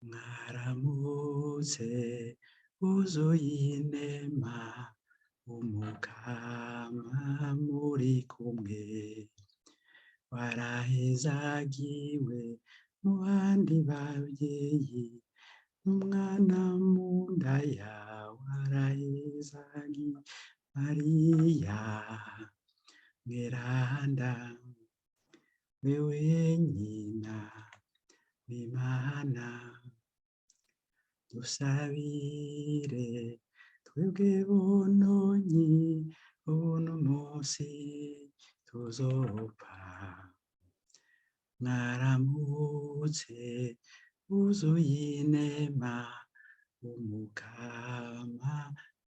mwaramutse wuzuye inema umukama muri kumwe warahezagiwe mu bandi bavyeyi umwana mu nda yawe arahezagiwe Mariya mweranda wewe nyina w'Imana dusabire twebwe bononyi uno munsi tuzopfa mwaramutse wuzuye inema umukama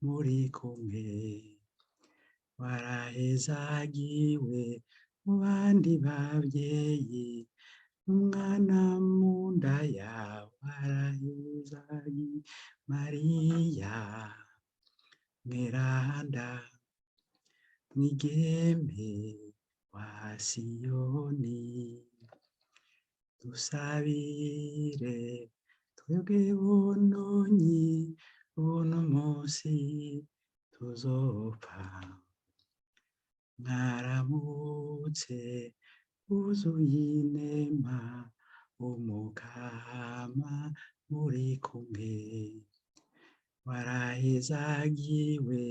muri kumwe warahezagiwe mu bandi bavyeyi umwana mu nda yawe arahezagiwe Mariya mweranda mwigeme wa Siyoni dusabire twebwe bononyi uno munsi tuzopfa mwaramutse wuzuye inema umukama muri kumwe warahezagiwe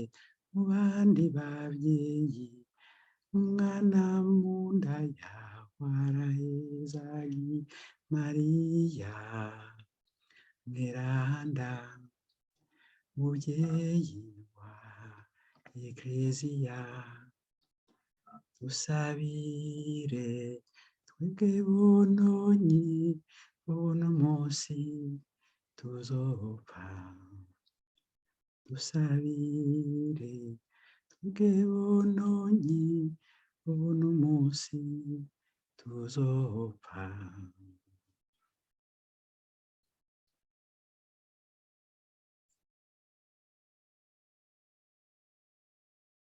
mu bandi bavyeyi umwana mu nda yawe arahezagiwe Mariya mweranda muvyeyi wa Ekleziya dusabire twebwe bononyi uno munsi tuzopfa dusabire twebwe bononyi uno munsi tuzopfa